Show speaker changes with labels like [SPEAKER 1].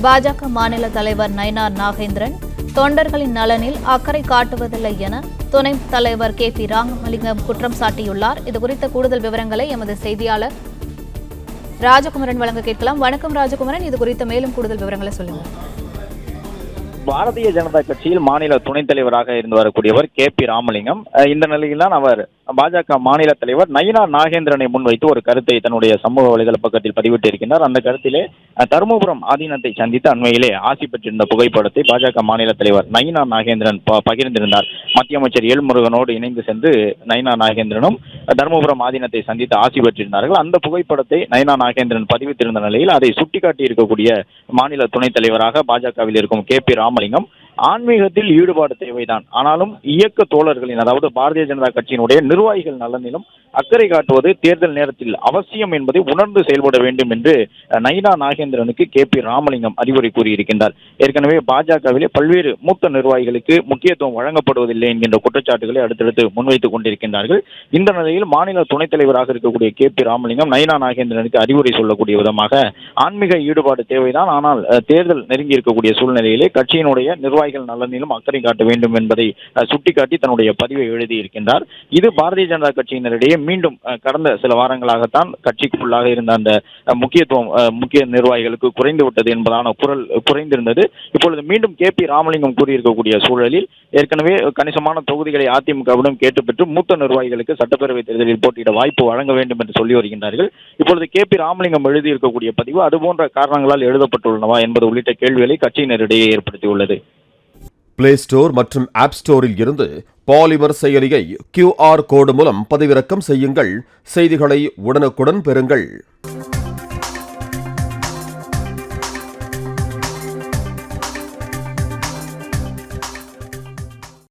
[SPEAKER 1] பாஜக மாநில தலைவர் நயினார் நாகேந்திரன் தொண்டர்களின் நலனில் அக்கறை காட்டுவதில்லை என துணைத் தலைவர் KP ராமலிங்கம் குற்றம் சாட்டியுள்ளார். இதுகுறித்த கூடுதல் விவரங்களை எமது செய்தியாளர் ராஜகுமரன் வழங்க கேட்கலாம். வணக்கம் ராஜகுமரன், இது குறித்த மேலும் கூடுதல் விவரங்களை சொல்லுங்கள்.
[SPEAKER 2] பாரதிய ஜனதா கட்சியில் மாநில துணைத் தலைவராக இருந்து வரக்கூடியவர் KP ராமலிங்கம். இந்த நிலையில்தான் அவர் பாஜக மாநில தலைவர் நயினார் நாகேந்திரனை முன்வைத்து ஒரு கருத்தை தன்னுடைய சமூக வலைதள பக்கத்தில் பதிவிட்டு இருக்கின்றார். அந்த கருத்திலே தருமபுரம் ஆதீனத்தை சந்தித்து அண்மையிலே ஆசி பெற்றிருந்த புகைப்படத்தை பாஜக மாநில தலைவர் நயினார் நாகேந்திரன் பகிர்ந்திருந்தார். மத்திய அமைச்சர் எல் முருகனோடு இணைந்து சென்று நயினார் நாகேந்திரனும் தருமபுரம் ஆதீனத்தை சந்தித்து ஆசி பெற்றிருந்தார்கள். அந்த புகைப்படத்தை நயினார் நாகேந்திரன் பதிவிட்டிருந்த நிலையில் அதை சுட்டிக்காட்டி இருக்கக்கூடிய மாநில துணைத் தலைவராக பாஜகவில் இருக்கும் KP ராமலிங்கம் ஆன்மீகத்தில் ஈடுபாடு தேவைதான், ஆனாலும் இயக்க தோழர்களின், அதாவது பாரதிய ஜனதா கட்சியினுடைய நிர்வாகிகள் நலனிலும் அக்கறை காட்டுவது தேர்தல் நேரத்தில் அவசியம் என்பதை உணர்ந்து செயல்பட வேண்டும் என்று நயினார் நாகேந்திரனுக்கு KP ராமலிங்கம் அறிவுரை கூறியிருக்கின்றார். ஏற்கனவே பாஜகவிலே பல்வேறு மூத்த நிர்வாகிகளுக்கு முக்கியத்துவம் வழங்கப்படுவதில்லை என்கின்ற குற்றச்சாட்டுகளை அடுத்தடுத்து முன்வைத்துக் கொண்டிருக்கின்றார்கள். இந்த நிலையில் மாநில துணைத் தலைவராக இருக்கக்கூடிய KP ராமலிங்கம் நயினார் நாகேந்திரனுக்கு அறிவுரை சொல்லக்கூடிய விதமாக ஆன்மீக ஈடுபாடு தேவைதான், ஆனால் தேர்தல் நெருங்கி இருக்கக்கூடிய சூழ்நிலையிலே கட்சியினுடைய நிர்வாகிகள் நலனிலும் அக்கறை காட்ட வேண்டும் என்பதை சுட்டிக்காட்டி தன்னுடைய பதிவை எழுதியிருக்கின்றார். இது பாரதிய ஜனதா கட்சியினரிடையே மீண்டும் கடந்த சில வாரங்களாகத்தான் கட்சிக்குள்ளாக இருந்த அந்த முக்கியத்துவம் முக்கிய நிர்வாகிகளுக்கு குறைந்து விட்டது என்பதான குரல் குறைந்திருந்தது. இப்பொழுது மீண்டும் KP ராமலிங்கம் கூறியிருக்கக்கூடிய சூழலில் ஏற்கனவே கணிசமான தொகுதிகளை அதிமுகவிடம் கேட்டு பெற்று மூத்த நிர்வாகிகளுக்கு சட்டப்பேரவை தேர்தலில் போட்டியிட வாய்ப்பு வழங்க வேண்டும் என்று சொல்லி வருகின்றார்கள். இப்பொழுது KP ராமலிங்கம் எழுதியிருக்கக்கூடிய பதிவு அதுபோன்ற காரணங்களால் எழுதப்பட்டுள்ளனவா என்பது உள்ளிட்ட கேள்விகளை கட்சியினரிடையே ஏற்படுத்தியுள்ளது.
[SPEAKER 3] பிளே ஸ்டோர் மற்றும் ஆப் ஸ்டோரில் இருந்து பாலிமர் செயலியை QR கோடு மூலம் பதிவிறக்கம் செய்யுங்கள். செய்திகளை உடனுக்குடன் பெறுங்கள்.